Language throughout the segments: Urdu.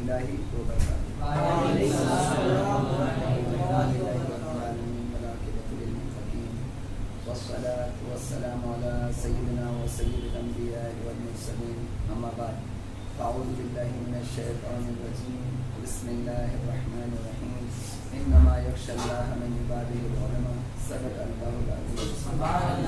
اللہ وبرکاتہ. والصلاة والسلام على سيدنا وسيد الأنبياء والمرسلين. أما بعد فأعوذ بالله من الشيطان الرجيم. بسم الله الرحمن الرحيم. إنما يخشى الله من عباده العلماء. صدق الله العظيم.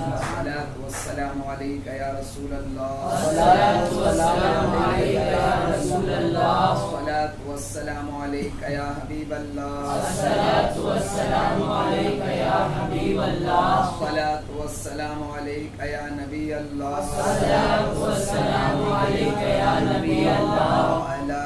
الصلاة والسلام عليك يا رسول الله. الصلاة والسلام عليك يا رسول الله. الصلاة والسلام عليك يا حبيب الله. الصلاة والسلام عليك يا حبيب الله. الصلاة والسلام عليك يا نبي الله. الصلاة والسلام عليك يا نبي الله. وعلى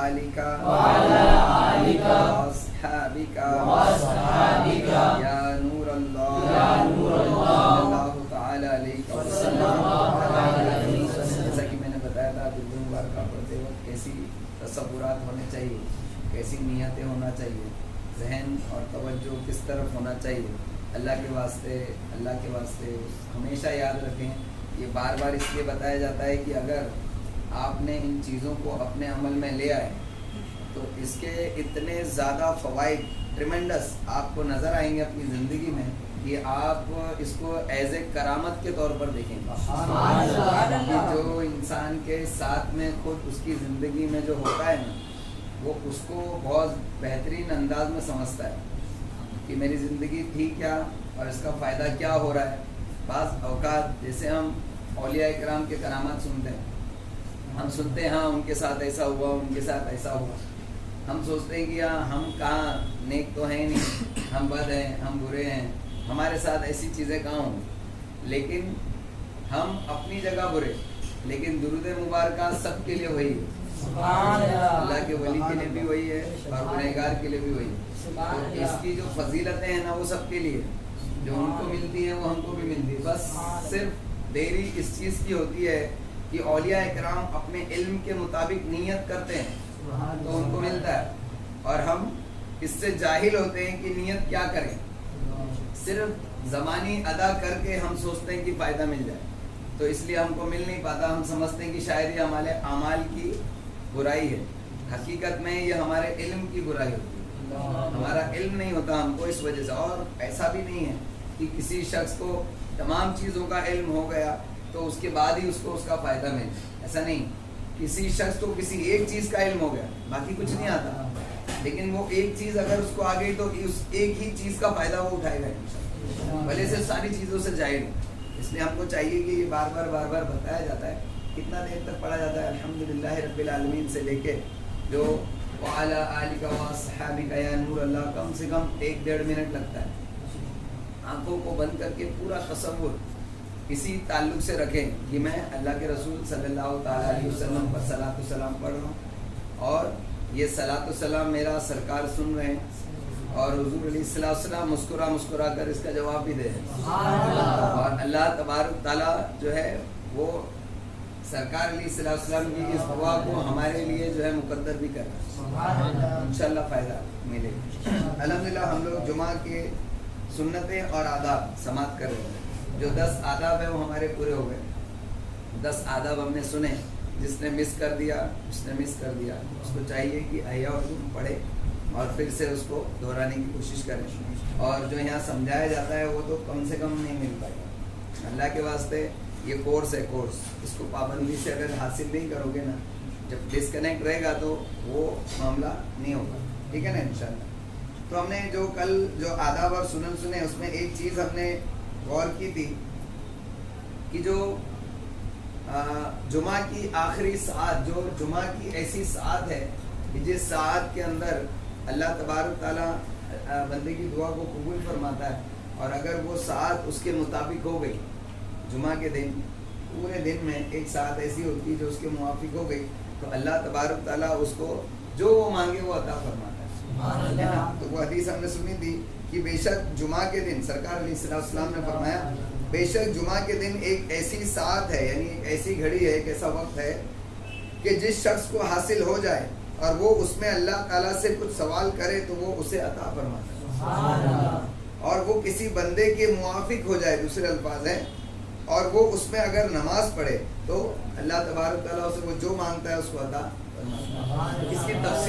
آلك وعلى آلك وأصحابك وأصحابك يا نور الله. يا نور الله. صلی اللہ تعالی علیہ صلی اللہ تعالی علیہ وسلم. جیسا کہ میں نے بتایا تھا درود مبارکہ پڑھتے وقت کیسی تصورات ہونے چاہیے، کیسی نیتیں ہونا چاہیے، ذہن اور توجہ کس طرف ہونا چاہیے. اللہ کے واسطے ہمیشہ یاد رکھیں. یہ بار بار اس لیے بتایا جاتا ہے کہ اگر آپ نے ان چیزوں کو اپنے عمل میں لے آئے تو اس کے اتنے زیادہ فوائد ٹریمنڈس آپ کو نظر آئیں گے اپنی زندگی میں کہ آپ اس کو ایز اے کرامت کے طور پر دیکھیں گے. کہ جو انسان کے ساتھ میں خود اس کی زندگی میں جو ہوتا ہے نا، وہ اس کو بہت بہترین انداز میں سمجھتا ہے کہ میری زندگی تھی کیا اور اس کا فائدہ کیا ہو رہا ہے. بعض اوقات جیسے ہم اولیاء کرام کے کرامات سنتے ہیں، ہم سنتے ہیں ہاں ان کے ساتھ ایسا ہوا، ان کے ساتھ ایسا ہوا. ہم سوچتے ہیں کہ ہاں ہم کہاں نیک تو ہیں نہیں، ہم بد ہیں، ہم برے ہیں، ہمارے ساتھ ایسی چیزیں کہاں ہوں. لیکن ہم اپنی جگہ برے، لیکن درود مبارکہ سب کے لیے وہی ہے. اللہ کے ولی کے لیے بھی وہی ہے اور گنہگار کے لیے بھی وہی ہے. تو اس کی جو فضیلتیں ہیں نا وہ سب کے لیے، جو ان کو ملتی ہیں وہ ہم کو بھی ملتی ہے. بس صرف دیری اس چیز کی ہوتی ہے کہ اولیاء اکرام اپنے علم کے مطابق نیت کرتے ہیں تو ان کو ملتا ہے، اور ہم اس سے جاہل ہوتے ہیں کہ نیت کیا کریں. صرف زمانی ادا کر کے ہم سوچتے ہیں کہ فائدہ مل جائے، تو اس لیے ہم کو مل نہیں پاتا. ہم سمجھتے ہیں کہ شاید یہ ہمارے اعمال کی برائی ہے. حقیقت میں یہ ہمارے علم کی برائی ہوتی ہے. ہمارا علم نہیں ہوتا ہم کو اس وجہ سے. اور ایسا بھی نہیں ہے کہ کسی شخص کو تمام چیزوں کا علم ہو گیا تو اس کے بعد ہی اس کو اس کا فائدہ ملے. ایسا نہیں. کسی شخص کو کسی ایک چیز کا علم ہو گیا، باقی کچھ نہیں آتا، لیکن وہ ایک چیز اگر اس کو آ گئی تو اس ایک ہی چیز کا فائدہ وہ اٹھائے گا بھلے سے ساری چیزوں سے جائے. اس لیے ہم کو چاہیے کہ یہ بار بار بتایا جاتا ہے. کتنا دیر تک پڑھا جاتا ہے الحمدللہ رب العالمین سے لے کے جو وعلی آلک واصحابک یا نور اللہ، کم سے کم 1-1.5 منٹ لگتا ہے. آنکھوں کو بند کر کے پورا تصور اسی تعلق سے رکھیں کہ میں اللہ کے رسول صلی اللہ تعالیٰ علیہ وسلم پر صلاۃ و سلام پڑھ رہا ہوں، اور یہ صلاۃ و سلام میرا سرکار سن رہے ہیں، اور حضور علیہ السلام مسکرا کر اس کا جواب بھی دے رہے ہیں. اور اللہ تبارک تعالیٰ جو ہے وہ سرکار علیہ السلام کی اس دعا کو ہمارے لیے جو ہے مقدر بھی کر رہا ہے. انشاءاللہ فائدہ ملے گا. الحمدللہ ہم لوگ جمعہ کے سنتیں اور آداب سماعت کر رہے ہیں. جو 10 آداب ہیں وہ ہمارے پورے ہو گئے. 10 آداب ہم نے سنے. جس نے مس کر دیا اس کو چاہیے کہ احیاء اردو پڑھے اور پھر سے اس کو دہرانے کی کوشش کریں. اور جو یہاں سمجھایا جاتا ہے وہ تو کم سے کم نہیں مل پائے گا. اللہ کے واسطے یہ کورس ہے، اس کو پابندی سے اگر حاصل نہیں کرو گے نا، جب ڈسکنیکٹ رہے گا تو وہ معاملہ نہیں ہوگا. ٹھیک ہے نا انشاءاللہ. تو ہم نے جو کل جو آداب اور سنن سنے اس میں ایک چیز ہم نے غور کی تھی کہ جو جمعہ کی آخری ساعت، جو جمعہ کی ایسی ساعت ہے کہ جس ساعت کے اندر اللہ تبارک تعالیٰ بندے کی دعا کو قبول فرماتا ہے، اور اگر وہ ساعت اس کے مطابق ہو گئی، جمعہ کے دن پورے دن میں ایک ساعت ایسی ہوتی ہے جو اس کے موافق ہو گئی، تو اللہ تبارک تعالیٰ اس کو جو وہ مانگے وہ عطا فرماتا ہے. تو وہ حدیث ہم نے سنی تھی کہ بے شک جمعہ کے دن سرکار علیہ السلام نے فرمایا بے شک جمعہ کے دن ایک ایسی ساعت ہے، یعنی ایک ایسی گھڑی ہے، ایک ایسا وقت ہے کہ جس شخص کو حاصل ہو جائے اور وہ اس میں اللہ تعالیٰ سے کچھ سوال کرے تو وہ اسے عطا فرماتا ہے. اور وہ کسی بندے کے موافق ہو جائے، دوسرے الفاظ ہیں، اور وہ اس میں اگر نماز پڑھے تو اللہ تبارک تعالیٰ سے وہ جو مانگتا ہے اس کو عطا فرماتا ہے. اس کی تفصیل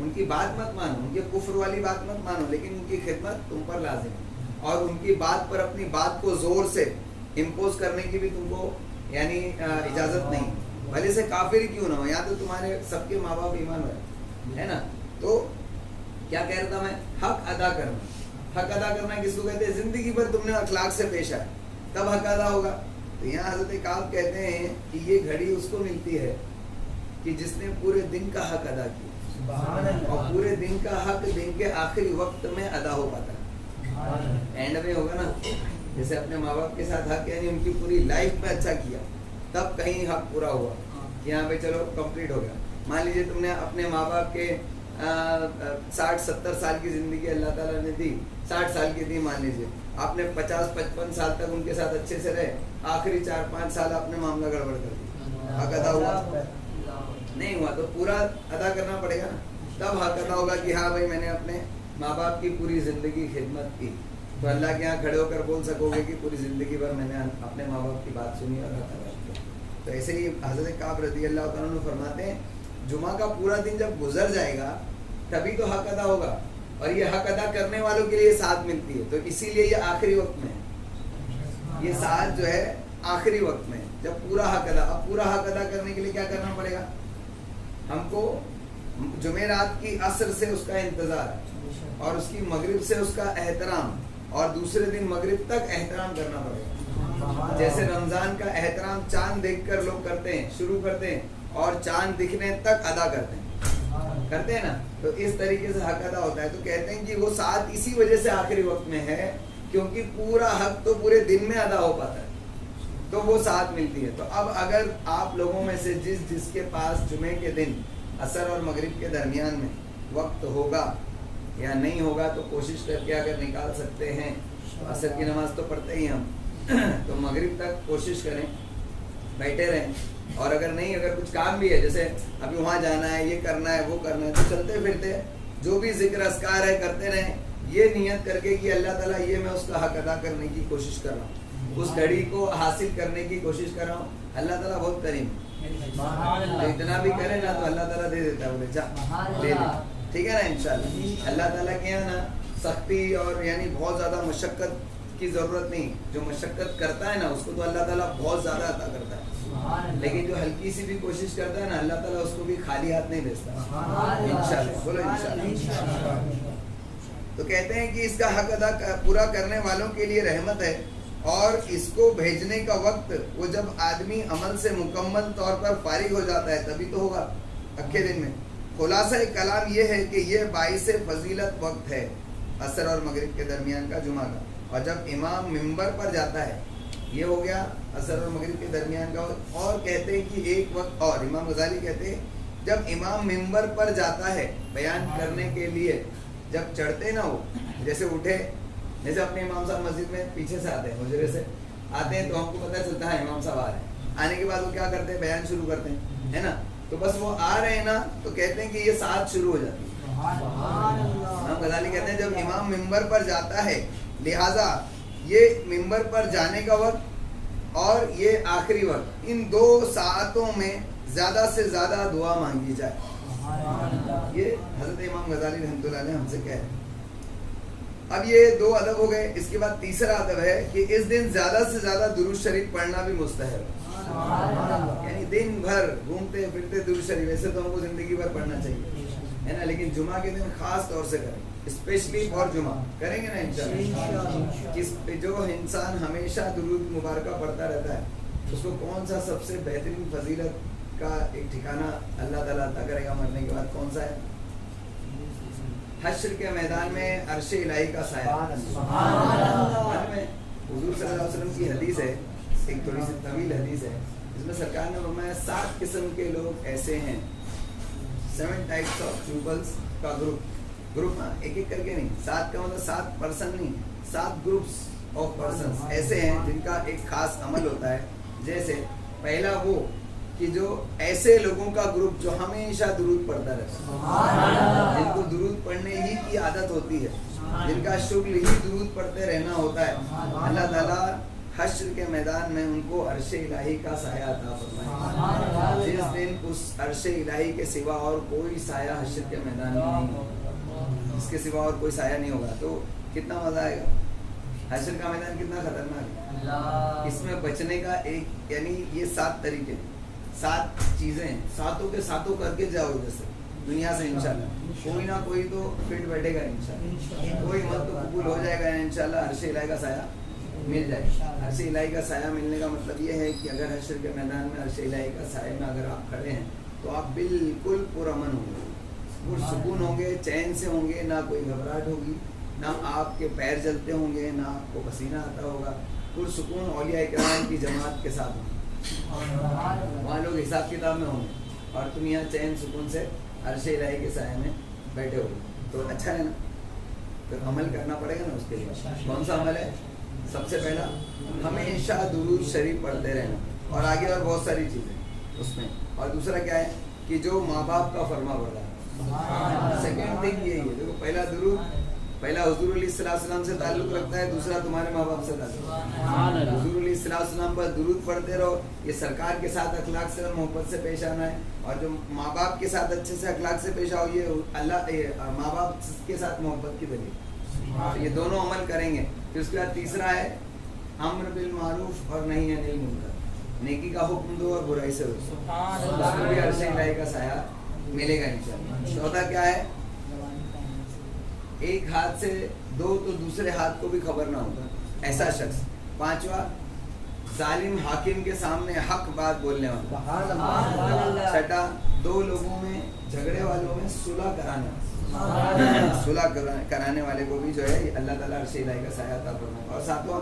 ان کی بات مت مانو، ان کے کفر والی بات مت مانو، لیکن ان کی خدمت تم پر لازم ہے، اور ان کی بات پر اپنی بات کو زور سے امپوز کرنے کی بھی تم کو یعنی اجازت نہیں، بھلے سے کافر ہی کیوں نہ ہو، یہاں تو تمہارے سب کے ماں باپ ایمان ہے نا. تو کیا کہہ رہا تھا میں، حق ادا کرنا. حق ادا کرنا کس کو کہتے ہیں؟ زندگی بھر تم نے اخلاق سے پیش آئے تب حق ادا ہوگا. تو یہاں حضرت کعب کہتے ہیں کہ یہ گھڑی اس کو ملتی ہے کہ جس نے پورے دن کا حق ادا کیا، اور پورے دن کا حق دن کے آخری وقت میں ادا ہو پاتا ہے. اینڈ میں ہوگا نا، جیسے اپنے ماں باپ کے ساتھ حق یعنی ان کی پوری لائف میں اچھا کیا تب کہیں حق پورا ہوا کہ یہاں پہ چلو کمپلیٹ ہو گیا. مان لیجیے تم نے اپنے ماں باپ کے 60-70 سال کی زندگی اللہ تعالیٰ نے دی، 60 سال کی دی مان لیجیے، آپ نے 50-55 سال تک ان کے ساتھ اچھے سے رہے، آخری 4-5 سال آپ نے معاملہ گڑبڑ کر دیا، حق ادا ہوا نہیں ہوا. تو پورا ادا کرنا پڑے گا نا، تب حق ادا ہوگا کہ ہاں بھائی میں نے اپنے ماں باپ کی پوری زندگی خدمت کی. تو اللہ کے یہاں کھڑے ہو کر بول سکو گے کہ پوری زندگی بھر میں نے اپنے ماں باپ کی بات سنی اور حق ادا کیا. تو ایسے ہی حضرت کعب رضی اللہ تعالیٰ عنہ فرماتے ہیں جمعہ کا پورا دن جب گزر جائے گا تبھی تو حق ادا ہوگا، اور یہ حق ادا کرنے والوں کے لیے ساتھ ملتی ہے. تو اسی لیے یہ آخری وقت میں ہے، یہ ساتھ جو ہے آخری وقت میں جب پورا حق ادا. اب پورا حق ادا کرنے کے لیے کیا کرنا پڑے گا؟ ہم کو جمعرات کی عصر سے اس کا انتظار اور اس کی مغرب سے اس کا احترام، اور دوسرے دن مغرب تک احترام کرنا پڑے گا. جیسے رمضان کا احترام چاند دیکھ کر لوگ کرتے ہیں، شروع کرتے ہیں اور چاند دکھنے تک ادا کرتے ہیں نا، تو اس طریقے سے حق ادا ہوتا ہے. تو کہتے ہیں کہ وہ ساتھ اسی وجہ سے آخری وقت میں ہے کیونکہ پورا حق تو پورے دن میں ادا ہو پاتا ہے، تو وہ ساتھ ملتی ہے. تو اب اگر آپ لوگوں میں سے جس کے پاس جمعے کے دن عصر اور مغرب کے درمیان میں وقت ہوگا یا نہیں ہوگا تو کوشش کر کے اگر نکال سکتے ہیں، عصر کی نماز تو پڑھتے ہی ہم، تو مغرب تک کوشش کریں بیٹھے رہیں. اور اگر نہیں، اگر کچھ کام بھی ہے جیسے ابھی وہاں جانا ہے، یہ کرنا ہے، وہ کرنا ہے، تو چلتے پھرتے جو بھی ذکر اذکار ہے کرتے رہیں، یہ نیت کر کے کہ اللہ تعالیٰ یہ میں اس کا حق ادا کرنے کی کوشش کر رہا ہوں، اس گھڑی کو حاصل کرنے کی کوشش کر رہا ہوں. اللہ تعالیٰ بہت کریم ہے، اتنا بھی کرے نا تو اللہ تعالیٰ دے دیتا ہے، بولے جا لے لے، ٹھیک ہے نا. انشاءاللہ اللہ تعالیٰ کے یہاں نا سختی اور یعنی بہت زیادہ مشقت کی ضرورت نہیں. جو مشقت کرتا ہے نا اس کو تو اللہ تعالیٰ بہت زیادہ عطا کرتا ہے، لیکن جو ہلکی سی بھی کوشش کرتا ہے نا اللہ تعالیٰ اس کو بھی خالی ہاتھ نہیں بھیجتا. انشاءاللہ بولو انشاءاللہ. تو کہتے ہیں کہ اس کا حق ادا پورا کرنے والوں کے لیے رحمت ہے، اور اس کو بھیجنے کا وقت وہ جب آدمی عمل سے مکمل طور پر فارغ ہو جاتا ہے تبھی تو ہوگا اکھے دن میں. خلاصہ کلام یہ ہے کہ یہ باعث فضیلت وقت ہے عصر اور مغرب کے درمیان کا جمعہ کا. اور جب امام منبر پر جاتا ہے، یہ ہو گیا عصر اور مغرب کے درمیان کا. اور کہتے ہیں کہ ایک وقت اور امام غزالی کہتے ہیں جب امام منبر پر جاتا ہے بیان کرنے کے لیے، جب چڑھتے نا وہ جیسے اٹھے، جیسے اپنے امام صاحب مسجد میں پیچھے سے آتے ہیں، حجرے سے آتے ہیں تو ہم کو پتہ چلتا ہے امام صاحب آ رہے ہیں. آنے کے بعد وہ کیا کرتے ہیں؟ بیان شروع کرتے ہیں، ہے نا. تو بس وہ آ رہے ہیں نا تو کہتے ہیں کہ یہ ساتھ شروع ہو جاتی ہے. امام غزالی کہتے ہیں جب امام منبر پر جاتا ہے، لہٰذا یہ منبر پر جانے کا وقت اور یہ آخری وقت، ان 2 ساعتوں میں زیادہ سے زیادہ دعا مانگی جائے. یہ حضرت امام غزالی رحمۃ اللہ علیہ ہم سے کہہ رہے ہیں. اب یہ 2 ادب ہو گئے. اس کے بعد تیسرا ادب ہے کہ اس دن زیادہ سے زیادہ درود شریف پڑھنا بھی مستحب ہے. یعنی دن بھر گھومتے پھرتے درود شریف، ویسے تو ہم کو زندگی بھر پڑھنا چاہیے، ہے نا، لیکن جمعہ کے دن خاص طور سے کریں، اسپیشلی فار جمعہ کریں گے نا انشاءاللہ. جو انسان ہمیشہ درود مبارکہ پڑھتا رہتا ہے اس کو کون سا سب سے بہترین فضیلت کا ایک ٹھکانہ اللہ تعالیٰ عطا کرے گا مرنے کے بعد؟ کون سا ہے؟ حشر کے میدان میں عرش الہی کا سایہ. حضور صلی اللہ علیہ وسلم کی حدیث ہے، ایک تھوڑی سی طویل حدیث ہے، اس میں سرکار نے فرمایا 7 قسم کے لوگ ایسے ہیں، 7 ٹائپس آف پیپلز کا گروپ ایک ایک کر کے نہیں، 7 کا مطلب 7 پرسن نہیں، 7 گروپس آف پرسنس ایسے ہیں جن کا ایک خاص عمل ہوتا ہے. جیسے پہلا وہ کہ جو ایسے لوگوں کا گروپ جو ہمیشہ درود پڑھتا رہتا ہے، جن کو درود پڑھنے ہی کی عادت ہوتی ہے، جن کا شغل ہی درود پڑھتے رہنا ہوتا ہے. اللہ تعالیٰ حشر کے میدان میں ان کو عرش الہی کا سایہ عطا فرمائے. جس دن اس عرش الہی کے سوا اور کوئی سایہ حشر کے میدان میں نہیں ہوگا, اس کے سوا اور کوئی سایہ نہیں ہوگا. تو کتنا مزہ آئے گا. حشر کا میدان کتنا خطرناک ہے. اس میں بچنے کا ایک یعنی یہ 7 طریقے 7 چیزیں ہیں, ساتوں کے ساتوں کر کے جاؤ جیسے دنیا سے انشاءاللہ. کوئی نہ کوئی تو فٹ بیٹھے گا انشاءاللہ, کوئی مت تو قبول ہو جائے گا انشاءاللہ. عرش الہی کا سایہ مل جائے گا. عرش الہی کا سایہ ملنے کا مطلب یہ ہے کہ اگر حشر کے میدان میں عرش الہی کا سایہ میں اگر آپ کھڑے ہیں تو آپ بالکل پرامن ہوں گے, پرسکون ہوں گے, چین سے ہوں گے, نہ کوئی گھبراہٹ ہوگی, نہ آپ کے پیر جلتے ہوں گے, نہ آپ کو پسینہ آتا ہوگا. پرسکون اولیاء کرام کی جماعت کے ساتھ ہوں گے, وہاں لوگ حساب کتاب میں ہوں گے اور تم یہاں چین سکون سے عرش الہی کے سائے میں بیٹھے ہو. تو اچھا ہے نا. تو عمل کرنا پڑے گا نا. اس کے لیے کون سا عمل ہے؟ سب سے پہلا ہمیشہ درود شریف پڑھتے رہنا, اور آگے اور بہت ساری چیزیں اس میں. اور دوسرا کیا ہے کہ جو ماں باپ کا فرما بردار. سیکنڈ تھنگ یہی ہے. دیکھو پہلا درود پہلا حضور علیہ السلام سے تعلق رکھتا ہے, دوسرا تمہارے ماں باپ سے تعلق. حضور علیہ السلام پر درود پڑھتے رہو. یہ سرکار کے ساتھ اخلاق سے اور محبت سے پیش آنا ہے, اور جو ماں باپ کے ساتھ اچھے سے اخلاق سے پیش آؤ یہ اللہ ماں باپ کے ساتھ محبت کی دلیل. یہ دونوں عمل کریں گے. پھر اس کے بعد تیسرا ہے امر بالمعروف اور نہی عن المنکر, نیکی کا حکم دو اور برائی سے روکو. اس کو بھی عرش الہی کا سایہ ملے گا انشاءاللہ. چوتھا کیا ہے؟ ایک ہاتھ سے دو تو دوسرے ہاتھ کو بھی خبر نہ ہوگا ایسا شخص. پانچواں ظالم حاکم کے سامنے حق بات بولنے والا. چھٹا دو لوگوں میں جھگڑے والوں میں صلح کرانا, صلح کرانے والے کو بھی جو ہے اللہ تعالیٰ عرش الہی کا سایہ عطا فرمائے. اور ساتواں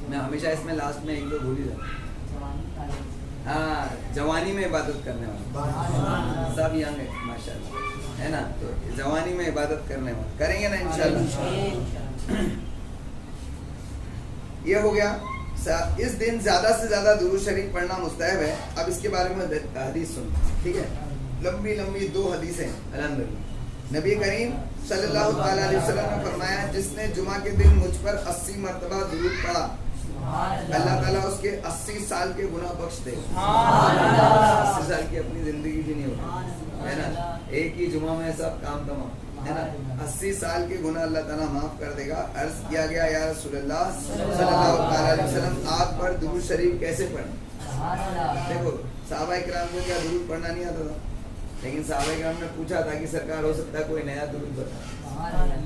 میں ہمیشہ اس میں لاسٹ میں ایک دو بھول ہی جاتا, ہاں جوانی میں عبادت کرنے والا. سب ینگ ہے ماشاء اللہ ہے نا. تو جوانی میں عبادت کرنے والا کریں گے نا انشاءاللہ. یہ ہو گیا. اس دن زیادہ سے زیادہ درود شریف پڑھنا مستحب ہے. اب اس کے بارے میں حدیث سن, ٹھیک ہے. لمبی لمبی 2 حدیثیں الحمدللہ. نبی کریم صلی اللہ تعالی علیہ وسلم نے فرمایا جس نے جمعہ کے دن مجھ پر 80 مرتبہ درود پڑھا اللہ تعالیٰ اس کے 80 سال کے گناہ بخش دے. 80 سال کی اپنی زندگی بھی نہیں ہوتی ہے نا, ایک ہی جمعہ میں سب کام تمام ہے نا. 80 سال کے گناہ اللہ تعالیٰ معاف کر دے گا. عرض کیا گیا یا رسول اللہ صلی اللہ تعالی علیہ وسلم آپ پر درود شریف کیسے پڑھیں؟ دیکھو صحابہ کرام کو کیا درود پڑھنا نہیں آتا تھا, لیکن صحابہ کرام نے پوچھا تھا کہ سرکار ہو سکتا ہے کوئی نیا درود بتا.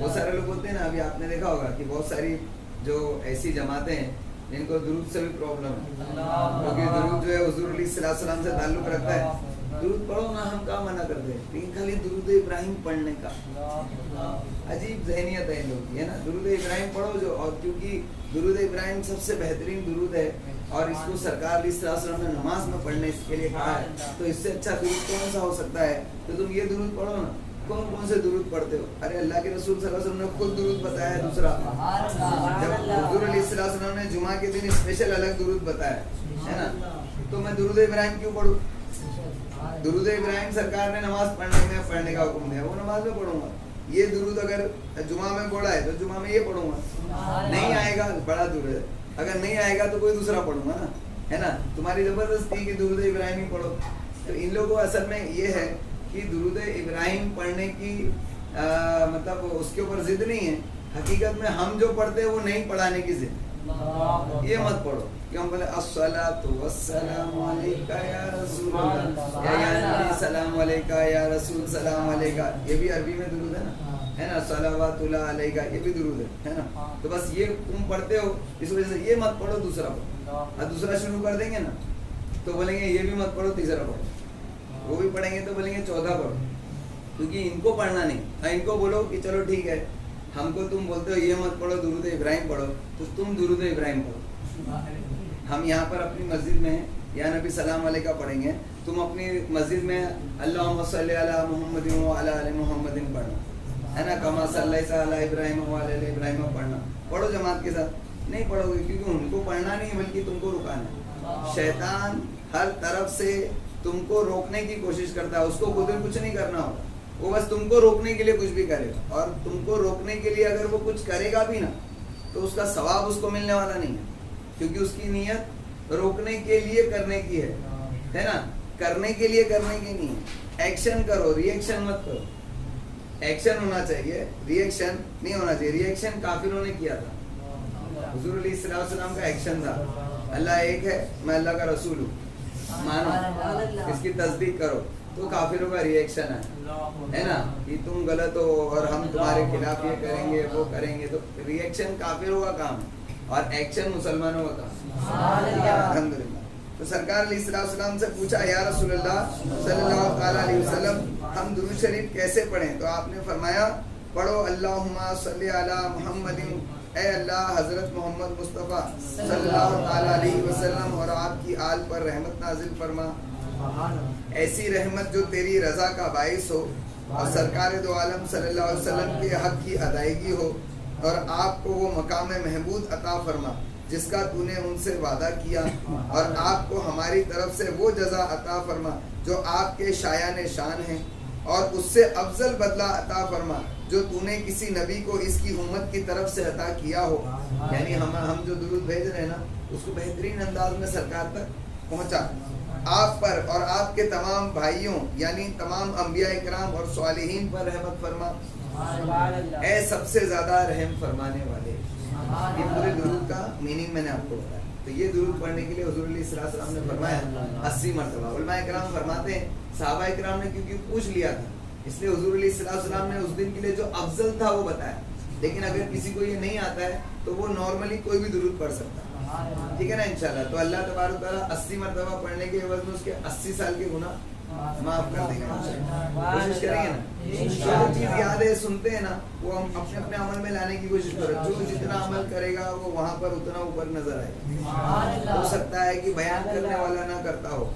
بہت سارے لوگ بولتے ہیں نا, ابھی آپ نے دیکھا ہوگا کہ بہت ساری جو ایسی جماعتیں ہیں جن کو درود سے بھی پرابلم ہے, کیونکہ درود جو ہے حضور علیہ السلام سے تعلق رکھتا ہے. درود پڑھو نا, ہم کہاں منع کرتے ہیں, لیکن خالی درود ابراہیم پڑھنے کا عجیب ذہنیت ہے ان لوگوں کی ہے نا. درود ابراہیم پڑھو جو, اور کیونکہ درود ابراہیم سب سے بہترین درود ہے اور اس کو سرکار علیہ السلام نے نماز میں پڑھنے کے لیے کہا ہے, تو اس سے اچھا درود کون سا ہو سکتا ہے. تو تم یہ درود پڑھو نا. کون کون سے درود پڑھتے ہو؟ ارے اللہ کے رسول صلی اللہ علیہ وسلم نے خود درود بتایا ہے. دوسرا جب حضور علیہ السلام نے جمعہ کے دن اسپیشل الگ درود بتایا ہے نا, تو میں درود ابراہیم کیوں پڑھوں؟ درود ابراہیم سرکار نے نماز پڑھنے کا حکم دیا, وہ نماز میں پڑھوں گا. یہ درود اگر جمعہ میں پڑھا ہے تو جمعہ میں یہ پڑھوں گا. نہیں آئے گا بڑا درود ہے, اگر نہیں آئے گا تو کوئی دوسرا پڑھوں گا نا, ہے نا. تمہاری زبردستی کہ درود ابراہیم ہی پڑھو. تو ان لوگوں اصل میں یہ ہے کہ درود ابراہیم پڑھنے کی مطلب اس کے اوپر ضد نہیں ہے. حقیقت میں ہم جو پڑھتے ہیں وہ نہیں پڑھانے کی ضد. یہ مت پڑھو کہ ہم بولے الصلاۃ والسلام علیکہ یا رسول اللہ یا نبی سلام علیکہ یا رسول سلام علیکہ. یہ بھی عربی میں درود ہے نا, صلوات اللہ علیکہ, یہ بھی درود ہے نا. تو بس یہ تم پڑھتے ہو, اس وجہ سے یہ مت پڑھو, دوسرا پڑھو. اور دوسرا شروع کر دیں گے نا تو بولیں گے یہ بھی مت پڑھو, تیسرا پڑھو. وہ بھی پڑھیں گے تو بولیں گے 14 پڑھو, کیونکہ ان کو پڑھنا نہیں. ان کو بولو کہ چلو ٹھیک ہے, ہم کو تم بولتے ہو یہ مت پڑھو, درود ابراہیم پڑھو, تو تم درود ابراہیم پڑھو. ہم یہاں پر اپنی مسجد میں یا نبی سلام علیکہ پڑھیں گے, تم اپنی مسجد میں اللہم صلی علی محمد وعلی آل محمد پڑھنا ہے نا, کما صلیت علی ابراہیم وعلی آل ابراہیم پڑھنا. پڑھو جماعت کے ساتھ. نہیں پڑھو گے کیونکہ ان کو پڑھنا نہیں بلکہ تم کو رکانا. شیطان ہر طرف سے تم کو روکنے کی کوشش کرتا ہے, اس کو خود کچھ نہیں کرنا ہوگا, وہ بس تم کو روکنے کے لیے کچھ بھی کرے گا. اور تم کو روکنے کے لیے اگر وہ کچھ کرے گا بھی نا تو اس کا ثواب اس کو ملنے والا نہیں ہے. کیونکہ اس کی نیت روکنے کے لیے کرنے کی ہے نا, کرنے کے لیے کرنے کی نہیں ہے. ایکشن کرو, ری ایکشن مت کرو. ایکشن ہونا چاہیے, ری ایکشن نہیں ہونا چاہیے. ری ایکشن کافروں نے کیا تھا. حضور علیہ الصلوۃ والسلام کا ایکشن تھا, اللہ ایک ہے, میں اللہ کا رسول ہوں, مانو, اس کی تصدیق کرو. تو کافروں کا ری ایکشن ہے نا, کہ تم غلط ہو اور ہم تمہارے خلاف یہ کریں گے وہ کریں گے. تو ری ایکشن کافروں کا کام ہے اور ایکشن مسلمانوں کا کام ہے. الحمدللہ. تو سرکار علیہ السلام سے پوچھا, یا رسول اللہ صلی اللہ تعالیٰ علیہ وسلم, ہم درود شریف کیسے پڑھیں؟ تو آپ نے فرمایا, پڑھو اللہم صلی علی محمد, اے اللہ حضرت محمد مصطفیٰ صلی اللہ تعالیٰ علیہ وسلم اور آپ کی آل پر رحمت نازل فرما. ایسی رحمت جو تیری رضا کا باعث ہو اور سرکار دو عالم صلی اللہ علیہ وسلم کے حق کی ادائیگی ہو, اور آپ کو وہ مقام محمود عطا فرما جس کا تو نے ان سے وعدہ کیا, اور آپ کو ہماری طرف سے وہ جزا عطا فرما جو آپ کے شایان شان ہیں, اور اس سے افضل بدلہ عطا فرما جو تو نے کسی نبی کو اس کی امت کی طرف سے عطا کیا ہو. یعنی ہم جو درود بھیج رہے ہیں نا, اس کو بہترین انداز میں سرکار تک پہنچا. آپ پر اور آپ کے تمام بھائیوں یعنی تمام انبیاء اکرام اور صالحین پر رحمت فرما, اے سب سے زیادہ رحم فرمانے والے. یہ پورے درود کا میننگ میں نے آپ کو بتایا. تو یہ درود پڑھنے کے لیے حضور علیہ السلام نے فرمایا 80 مرتبہ. علماء اکرام فرماتے ہیں, صحابہ اکرام نے کیونکہ پوچھ لیا تھا, اس لیے حضور علیہ السلام نے اس دن کے لیے جو افضل تھا وہ بتایا. لیکن اگر کسی کو یہ نہیں آتا ہے تو وہ نارملی کوئی بھی درود پڑھ سکتا ہے, ٹھیک ہے نا, انشاءاللہ. تو اللہ تبارک و تعالیٰ 80 مرتبہ پڑھنے کے عوض میں اس کے 80 سال کے گناہ معاف کر دیں گے. کوشش کریں گے نا, جو چیز یاد ہے سنتے ہیں نا, وہ ہم اپنے اپنے عمل میں لانے کی کوشش کریں. جو جتنا عمل کرے گا وہ وہاں پر اتنا اوپر نظر آئے گا. ہو سکتا ہے کہ بیان کرنے والا نہ کرتا ہو,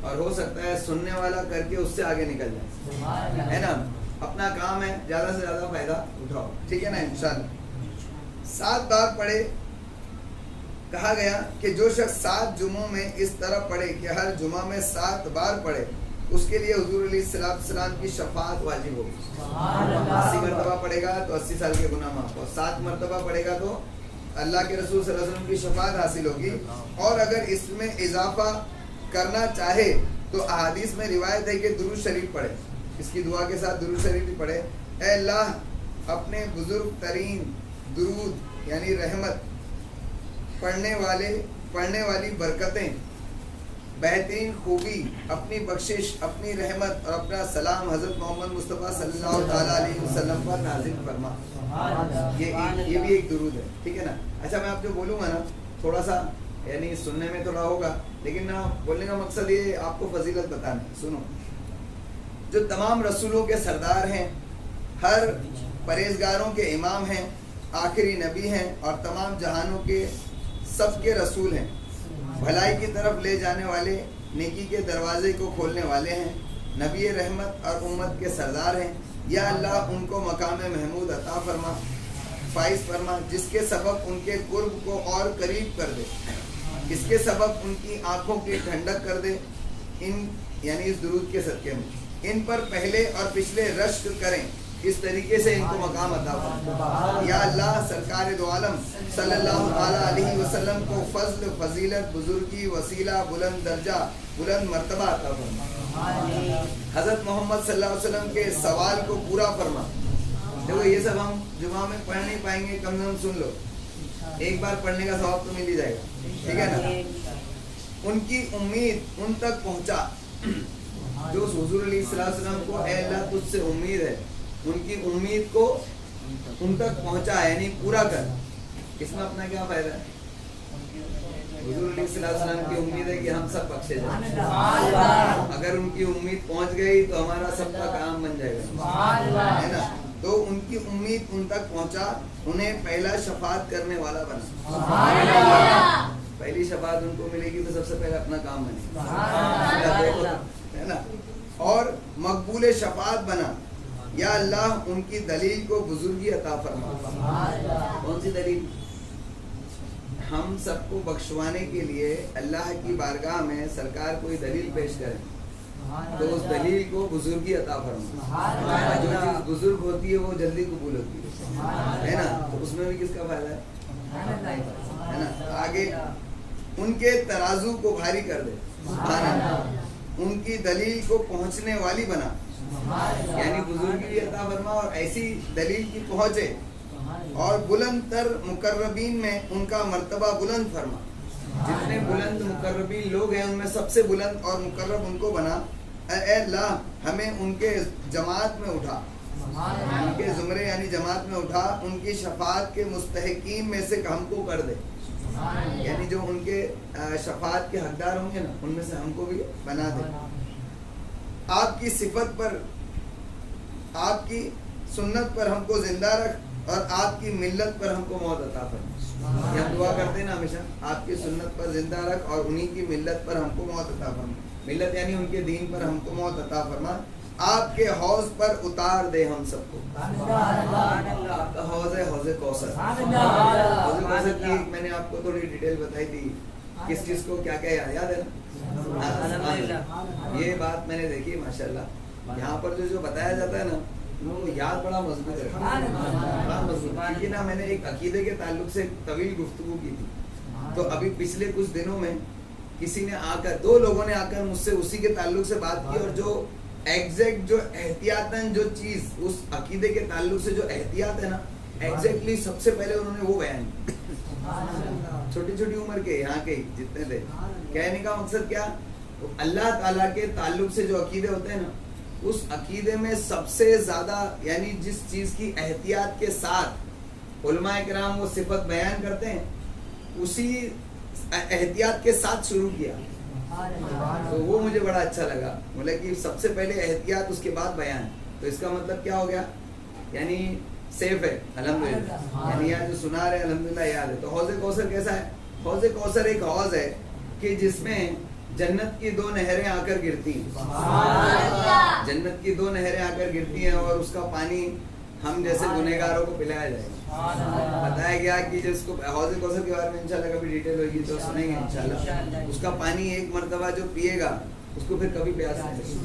اور ہو سکتا ہے سننے والا کر کے اس سے آگے نکل جائے, ہے نا. اپنا کام ہے, زیادہ سے زیادہ فائدہ اٹھاؤ, ٹھیک ہے نا, انشاءاللہ. 7 بار پڑھے. کہا گیا کہ جو شخص 7 جمعوں میں اس طرح پڑھے کہ ہر جمعہ میں 7 بار پڑھے, اس کے لیے حضور علیہ السلام کی شفاعت واجب ہوگی. 80 مرتبہ پڑھے گا تو 80 سال کے گناہ معاف, اور 7 مرتبہ پڑھے گا تو اللہ کے رسول صلی اللہ علیہ وسلم کی شفاعت حاصل ہوگی. اور اگر اس میں اضافہ کرنا چاہے تو احادیث میں روایت ہے کہ درود شریف پڑھے. اس کی دعا کے ساتھ درود شریف بھی پڑھے. اے اللہ اپنے بزرگ ترین درود یعنی رحمت, پڑھنے والی برکتیں, بہترین خوبی, اپنی بخشش, اپنی رحمت اور اپنا سلام حضرت محمد مصطفیٰ صلی اللہ تعالیٰ علیہ وسلم پر نازل فرما. یہ بھی ایک درود ہے, ٹھیک ہے نا. اچھا, میں آپ جو بولوں گا نا تھوڑا سا یعنی سننے میں تھوڑا ہوگا, لیکن نا بولنے کا مقصد یہ آپ کو فضیلت بتانا. سنو, جو تمام رسولوں کے سردار ہیں, ہر پرہیزگاروں کے امام ہیں, آخری نبی ہیں, اور تمام جہانوں کے سب کے رسول ہیں, بھلائی کی طرف لے جانے والے, نیکی کے دروازے کو کھولنے والے ہیں, نبی رحمت اور امت کے سردار ہیں. یا اللہ ان کو مقام محمود عطا فرما, فائز فرما, جس کے سبب ان کے قرب کو اور قریب کر دے, اس کے سبب ان کی آنکھوں کی ٹھنڈک کر دے. ان یعنی اس درود کے صدقے میں ان پر پہلے اور پچھلے رشک کریں, اس طریقے سے ان کو مقام عطا فرما. یا اللہ سرکار دو عالم صلی اللہ تعالیٰ علیہ وسلم کو فضل, فضیلت, بزرگی, وسیلہ, بلند درجہ, بلند مرتبہ عطا فرما. حضرت محمد صلی اللہ علیہ وسلم کے سوال کو پورا فرما. دیکھو یہ سب ہم جمعہ میں پڑھ نہیں پائیں گے, کم سے کم سن لو, ایک بار پڑھنے کا ثواب تو مل ہی جائے گا, ٹھیک ہے نا. ان کی امید ان تک پہنچا, جو حضور علیہ السلام کو اے اللہ تجھ سے امید ہے, ان کی امید کو ان تک پہنچا, یعنی پورا کر. اس میں اپنا کیا فائدہ ہے؟ حضور علیہ السلام کی امید ہے کہ ہم سب بخشے جائیں. اگر ان کی امید پہنچ گئی تو ہمارا سب کا کام بن جائے گا, ہے نا. تو ان کی امید ان تک پہنچا, انہیں پہلا شفاعت کرنے والا بنا. پہلی شفاعت ان کو ملے گی تو سب سے پہلے اپنا کام بنے, ہے نا. اور مقبول شفاعت بنا. یا اللہ ان کی دلیل کو بزرگی عطا فرما. کون سی دلیل؟ ہم سب کو بخشوانے کے لیے اللہ کی بارگاہ میں سرکار کوئی دلیل پیش کریں تو اس دلیل کو بزرگی عطا فرما. جو چیز بزرگ ہوتی ہے وہ جلدی قبول ہوتی ہے نا. تو اس میں بھی کس کا فائدہ ہے نا. آگے ان کے ترازو کو بھاری کر دے، سبحان اللہ، ان کی دلیل کو پہنچنے والی بنا، یعنی بزرگی بھی عطا فرما اور ایسی دلیل کی پہنچے، اور بلند تر مقربین میں ان کا مرتبہ بلند فرما، جتنے بلند مقربین لوگ ہیں ان میں سب سے بلند اور مقرب ان کو بنا، اے اللہ ہمیں ان کے جماعت میں اٹھا، ان کے زمرے یعنی جماعت میں اٹھا، ان کی شفاعت کے مستحقین میں سے ہم کو کر دے، یعنی جو ان کے شفاعت کے حقدار ہوں گے نا ان میں سے ہم کو بھی بنا دے، آپ کی صفت پر، آپ کی سنت پر ہم کو زندہ رکھ، اور آپ کی ملت پر ہم کو موت عطا فرما، یہ ہم دعا کرتے ہیں نا ہمیشہ، آپ کی سنت پر زندہ رکھ اور انہی کی ملت پر ہم کو موت عطا فرما، ملت یعنی ان کے دین پر ہم کو موت عطا فرما، آپ کے حوض پر اتار دے ہم سب کو، آپ کا حوض ہے حوض کوثر، حوض کوثر کی میں نے آپ کو تھوڑی ڈیٹیل بتائی تھی، کس چیز کو کیا کیا یاد ہے نا، یہ بات میں نے دیکھی ماشاءاللہ، یہاں پر جو بتایا جاتا ہے نا وہ یاد بڑا مضبوط ہے، بڑا مضبوط، کیونکہ نا میں نے ایک عقیدے کے تعلق سے طویل گفتگو کی تھی، تو ابھی پچھلے کچھ دنوں میں کسی نے آ کر، دو لوگوں نے آ کر مجھ سے اسی کے تعلق سے بات کی، اور جو ایگزیکٹ جو احتیاطاً جو چیز اس عقیدے کے تعلق سے جو احتیاط ہے نا ایگزیکٹلی سب سے پہلے انہوں نے وہ بیان کی، چھوٹی چھوٹی عمر کے یہاں کے جتنے تھے، کہنے کا مقصد کیا، اللہ تعالیٰ کے تعلق سے جو عقیدے ہوتے ہیں نا اس عقیدے میں سب سے زیادہ یعنی جس چیز کی احتیاط کے ساتھ علماء کرام وہ صفت بیان کرتے ہیں اسی احتیاط کے ساتھ شروع کیا، تو وہ مجھے بڑا اچھا لگا، بولے کہ سب سے پہلے احتیاط اس کے بعد بیان، تو اس کا مطلب کیا ہو گیا، یعنی سیف ہے الحمدللہ، یعنی یہاں جو سنا رہے الحمدللہ یاد ہے۔ تو حوض کوثر کیسا ہے؟ حوض کوثر ایک حوض ہے کہ جس میں جنت کی دو نہریں آ کر گرتی ہیں، جنت کی دو نہریں آ کر گرتی ہیں، اور اس کا پانی ہم جیسے گنہگاروں کو پلایا جائے گا۔ بتایا گیا کہ جس کو حوض کوثر کے بارے میں انشاءاللہ کبھی ڈیٹیل ہوگی تو سنیں گے انشاءاللہ، اس کا پانی ایک مرتبہ جو پیے گا اس کو پھر کبھی پیاس نہیں لگے،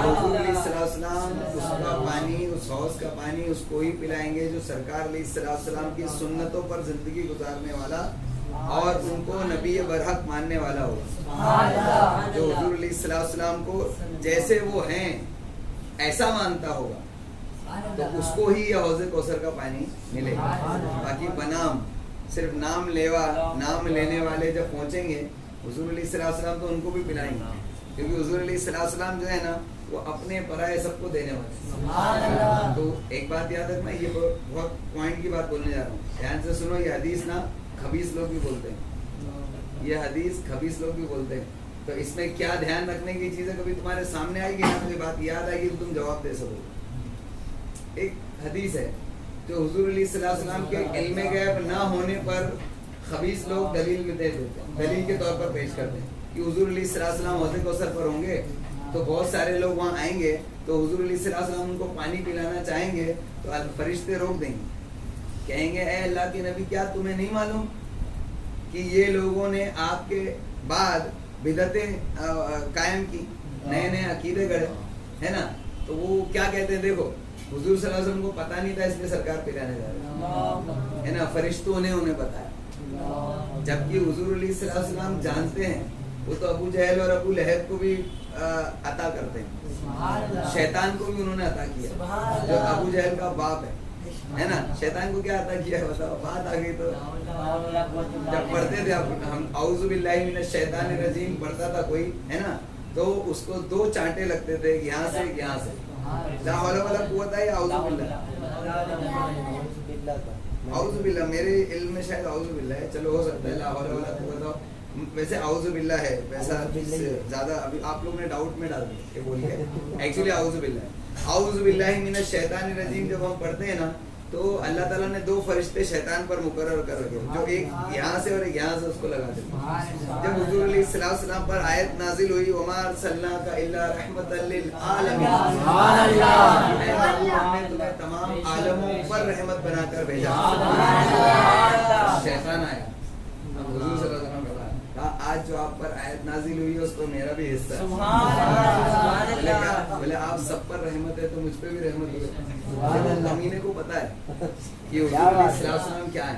حضور علیہ السلام اس کا پانی، اس حوض کا پانی اس کو ہی پلائیں گے جو سرکار علیہ السلام کی سنتوں پر زندگی گزارنے والا اور ان کو نبی برحق ماننے والا ہوگا، جو حضور علیہ السلام کو جیسے وہ ہیں ایسا مانتا ہوگا تو اس کو ہی یہ حوض کوثر کا پانی ملے گا۔ باقی بنام صرف نام لیوا، نام لینے والے جب پہنچیں گے حضور علیہ السلام تو ان کو بھی پلائیں گے، کیونکہ حضور علیہ السلام جو ہے نا وہ اپنے پرائے سب کو دینے والے۔ تو ایک بات یاد رکھنا، یہ بہت پوائنٹ کی بات بولنے جا رہا ہوں، دھیان سے سنو، یہ حدیث نا خبیث لوگ بھی بولتے ہیں، یہ حدیث خبیث لوگ بھی بولتے ہیں، تو اس میں کیا دھیان رکھنے کی چیز ہے، کبھی تمہارے سامنے آئے گی نا مجھے بات یاد آئے گی تو تم جواب دے سکو گے۔ ایک حدیث ہے جو حضور علیہ السلام کے علم غیب نہ ہونے پر خبیث لوگ دلیل میں دے دیتے ہیں، دلیل کے طور پر پیش کرتے ہیں کہ حضور علیہ السلام حوض کوثر پر ہوں گے تو بہت سارے لوگ وہاں آئیں گے، تو حضور علیہ السلام ان کو پانی پلانا چاہیں گے تو فرشتے روک دیں گے، کہیں گے اے اللہ کے نبی کیا تمہیں نہیں معلوم کہ یہ لوگوں نے آپ کے بعد بدعتیں قائم کی، نئے نئے عقیدے گڑھے ہے نا، تو وہ کیا کہتے ہیں، دیکھو حضور صلی اللہ علیہ وسلم کو پتہ نہیں تھا اس لیے سرکار پلانے جا رہے ہے نا، فرشتوں نے انہیں بتایا، جبکہ حضور علیہ السلام جانتے ہیں، وہ تو ابو جہل اور ابو لہب کو بھی عطا کرتے ہیں، شیطان کو بھی انہوں نے عطا کیا، جو ابو جہل کا باپ ہے نا، شیطان کو کیا عطا کیا ہے بتاؤ، بات آ گئی۔ تو جب پڑھتے تھے ہم اعوذ باللہ من الشیطان الرجیم پڑھتا تھا کوئی ہے نا، تو اس کو دو چانٹے لگتے تھے، یہاں سے یہاں سے، لا حول ولا قوت ہے یا اعوذ باللہ، اعوذ باللہ میرے علم میں شاید اعوذ باللہ ہے، چلو ہو سکتا ہے لا حول ولا قوت ہو، ویسے اعوذ باللہ ہے، ویسا زیادہ ابھی آپ لوگ نے ڈاؤٹ میں ڈال دیا کہ بولیے، ایکچولی اعوذ باللہ، اعوذ باللہ من الشیطان الرجیم جب ہم پڑھتے ہیں نا تو اللہ تعالیٰ نے دو فرشتے شیطان پر مقرر کر رکھے، جو ایک یہاں سے اور ایک یہاں سے اس کو لگا دیتے ہیں۔ جب حضور علیہ السلام پر آیت نازل ہوئی وَمَا أَرْسَلْنَاكَ إِلَّا رَحْمَةً لِلْعَالَمِينَ، ہم نے تمہیں تمام عالموں پر رحمت بنا کر بھیجا، شیطان آیا، حضور صلی اللہ علیہ وسلم کہا آج جو آپ پر آیت نازل ہوئی ہے اس کو میرا بھی حصہ ہے، بولے آپ سب پر رحمت ہے تو مجھ پہ بھی رحمت ہوئی، امینے کو پتا ہے کہ حضور علیہ السلام کیا ہے،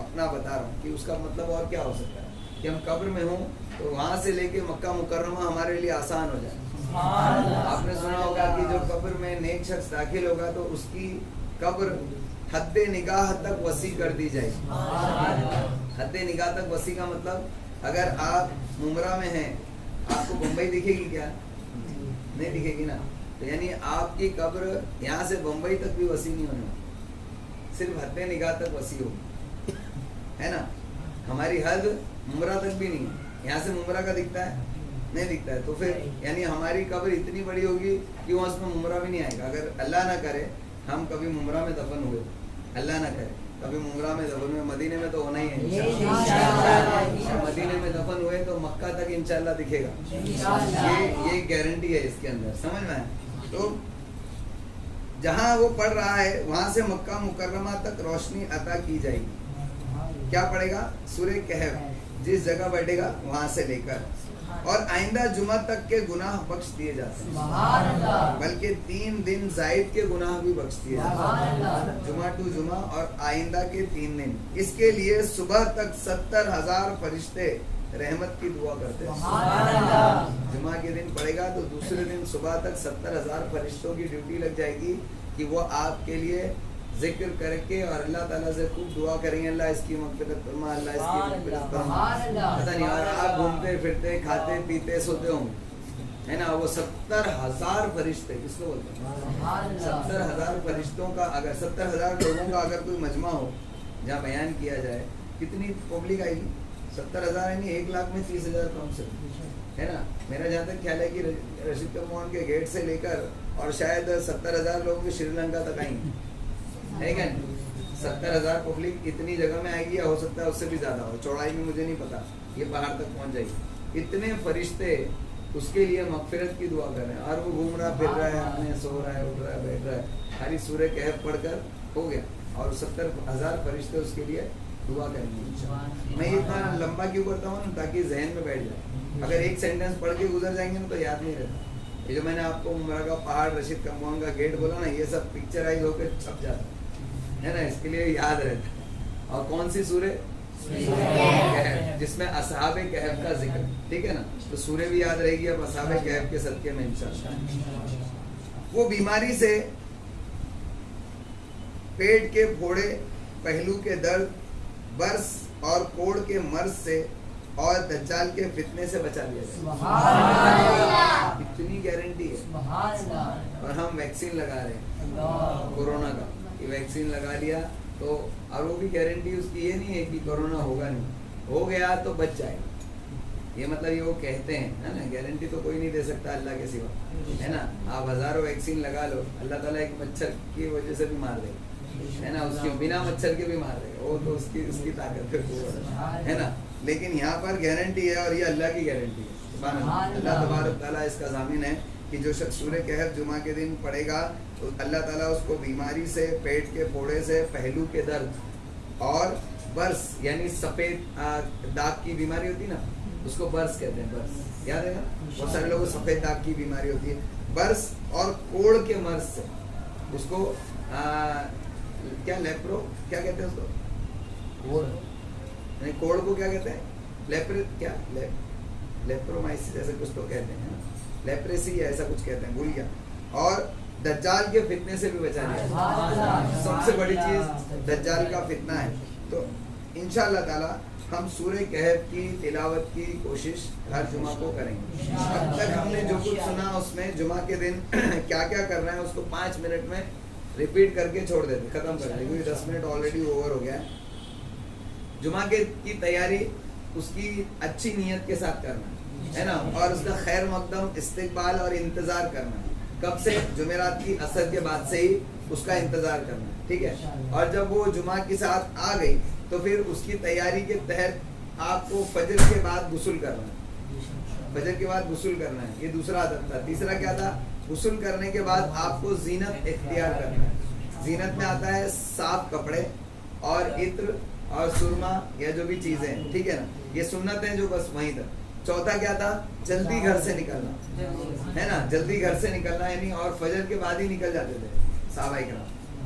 اپنا بتا رہا ہوں کہ اس کا مطلب اور کیا ہو سکتا ہے کہ ہم قبر میں ہوں تو وہاں سے لے کے مکہ مکرمہ ہمارے لیے آسان ہو جائے. آپ نے سنا ہوگا کہ جو قبر میں نیک شخص داخل ہوگا تو اس کی قبر حد نگاہ تک وسیع کر دی جائے گی. حد نگاہ تک وسیع کا مطلب اگر آپ ممرہ میں ہیں آپ کو بمبئی دکھے گی کیا؟ نہیں دکھے گی نا. تو یعنی آپ کی قبر یہاں سے بمبئی تک بھی وسیع نہیں ہونے والی, صرف حد نگاہ تک وسیع ہوگی, ہے نا. ہماری حد ممرہ تک بھی نہیں ہے, یہاں سے ممرہ کا دکھتا ہے نہیں دکھتا ہے. تو پھر یعنی ہماری قبر اتنی بڑی ہوگی کہ وہاں اس میں ممرہ بھی نہیں آئے گا. اگر اللہ نہ کرے ہم کبھی ممرہ میں دفن ہوئے, اللہ نہ کرے کبھی ممرہ میں دفن ہوئے, مدینے میں تو ہونا ہی ہے انشاءاللہ. مدینے میں دفن ہوئے تو مکہ تک انشاءاللہ دکھے گا. یہ گارنٹی ہے اس کے اندر, سمجھ میں آئے. تو جہاں وہ پڑھ رہا ہے وہاں سے مکہ مکرمہ تک روشنی عطا کی جائے گی. کیا پڑھے گا؟ سورہ کہف. جس جگہ بیٹھے گا وہاں سے لے کر اور آئندہ جمعہ تک کے گناہ بخش دیے جاتے ہیں, بلکہ 3 دن زائد کے گناہ بھی بخش دیے جاتے ہیں, جمعہ ٹو جمعہ اور آئندہ کے 3 دن. اس کے لیے صبح تک 70,000 فرشتے رحمت کی دعا کرتے ہیں. جمعہ کے دن پڑے گا تو دوسرے دن صبح تک 70,000 فرشتوں کی ڈیوٹی لگ جائے گی کہ وہ آپ کے لیے ذکر کر کے اور اللہ تعالیٰ سے خوب دعا کریں گے, اللہ اس کی مغفرت فرما, اللہ اس کی مغفرت فرما. پتہ نہیں, اور آپ گھومتے پھرتے کھاتے پیتے سوتے ہوں گے, ہے نا. وہ 70,000 فرشتے کس کو بولتے ہیں؟ 70,000 فرشتوں کا, اگر 70,000 لوگوں کا اگر کوئی مجمع ہو جہاں بیان کیا جائے, کتنی پبلک آئے گی؟ 70,000 یعنی 1 لاکھ میں 30,000 کم سے, ہے نا. میرا جہاں تک خیال ہے کہ رشید کمپاؤنڈ کے گیٹ سے لے کر اور شاید 70,000 لوگ شری لنکا تک آئیں گے, ہے کیا؟ 70,000 پبلک اتنی جگہ میں آئے گی, یا ہو سکتا ہے اس سے بھی زیادہ ہو. چوڑائی میں مجھے نہیں پتا, یہ پہاڑ تک پہنچ جائے گی. اتنے فرشتے اس کے لیے مغفرت کی دعا کر رہے ہیں, اور وہ گھوم رہا پھر رہا ہے, اپنے سو رہا ہے, اٹھ رہا ہے, بیٹھ رہا ہے. خالی سورہ کہف پڑھ کر ہو گیا, اور 70,000 فرشتے اس کے لیے دعا کریں گے. میں اتنا لمبا کیوں کرتا ہوں تاکہ ذہن میں بیٹھ جائے. اگر ایک سینٹینس پڑھ کے گزر جائیں گے نا تو یاد نہیں رہتا. یہ جو میں نے آپ کو عمرہ کا پہاڑ, رشید کمپاؤنڈ کا گیٹ بولا نا, یہ سب پکچرائز ہو کے چھپ جاتا ہے نا, اس کے لیے یاد رہتا ہے. اور کون سی سورہ؟ کہف, جس میں اصحاب کہف کا ذکر, ٹھیک ہے نا. تو سورہ بھی یاد رہے گی اب اصحاب کہف کے صدقے میں انشاءاللہ. وہ بیماری سے, پیٹ کے پھوڑے, پہلو کے درد, برس اور کوڑ کے مرض سے اور دجال کے فتنے سے بچا لیا جائے. اتنی گارنٹی ہے. اور ہم ویکسین لگا رہے ہیں کورونا کا, یہ ویکسین لگا لیا تو, اور وہ بھی گارنٹی اس کی یہ نہیں ہے کہ کورونا ہوگا نہیں, ہو گیا تو بچ جائے گا. یہ مطلب یہ وہ کہتے ہیں, ہے نا. گارنٹی تو کوئی نہیں دے سکتا اللہ کے سوا, ہے نا. آپ ہزاروں ویکسین لگا لو, اللہ تعالیٰ ایک مچھر کی وجہ سے بھی مار دے گا, ہے نا. اس کی بنا مچھر کے بھی مار دے گا, وہ تو اس کی طاقت ہے نا. لیکن یہاں پر گارنٹی ہے, اور یہ اللہ کی گارنٹی ہے. سبحان اللہ. اللہ تبارک تعالیٰ اس کا ضامن ہے کہ جو شخص سورہ کہف جمعہ کے دن پڑھے گا تو اللہ تعالیٰ اس کو بیماری سے, پیٹ کے پھوڑے سے, پہلو کے درد اور برس یعنی سفید داغ کی بیماری ہوتی ہے نا, اس کو برس کہتے ہیں. برس یاد ہے نا, بہت سارے لوگوں کو سفید داغ کی بیماری ہوتی ہے. برس اور کوڑ کے مرض سے, اس کو کیا لیپرو کیا کہتے ہیں, اس کو کوڑ کو کیا کہتے ہیں, لیپر کیا لیپرومائسس ایسا کچھ تو کہتے ہیں, لیپریسی ایسا کچھ کہتے ہیں, بھول گیا. اور دجال کے فتنے سے بھی بچا لیا. سب سے بڑی چیز دجال کا فتنہ ہے. تو انشاءاللہ تعالی ہم سورہ کہف کی تلاوت کی کوشش ہر جمعہ کو کریں گے. اب تک ہم نے جو کچھ سنا اس میں جمعہ کے دن کیا کیا کرنا ہے اس کو 5 منٹ میں ریپیٹ کر کے چھوڑ دیتے, ختم کر دیں, کیونکہ 10 منٹ آلریڈی اوور ہو گیا ہے. جمعہ کی تیاری اس کی اچھی نیت کے ساتھ کرنا ہے نا, اور اس کا خیر مقدم استقبال اور انتظار کرنا ہے. کب سے؟ جمعرات کی عصر کے بعد سے ہی اس کا انتظار کرنا ہے, ٹھیک ہے. اور جب وہ جمعہ کے ساتھ آ گئی تو پھر اس کی تیاری کے تحت آپ کو فجر کے بعد غسل کرنا ہے. فجر کے بعد غسل کرنا ہے, یہ دوسرا عادت تھا. تیسرا کیا تھا؟ غسل کرنے کے بعد آپ کو زینت اختیار کرنا ہے. زینت میں آتا ہے صاف کپڑے اور عطر اور سرما یا جو بھی چیزیں, ٹھیک ہے نا. یہ سنت ہے جو بس وہیں تک. چوتھا کیا تھا؟ جلدی گھر سے نکلنا, ہے نا. جلدی گھر سے نکلنا یعنی, اور فجر کے بعد ہی نکل جاتے تھے صحابہ کرام,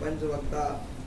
5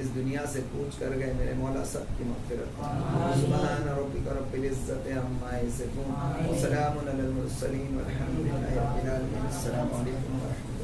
اس دنیا سے کوچ کر گئے میرے مولا سب کی مغفرت سبحان ربک رب العزت عما یصفون وسلام علی المرسلین والحمد للہ رب العالمین. السلام علیکم ورحمۃ اللہ.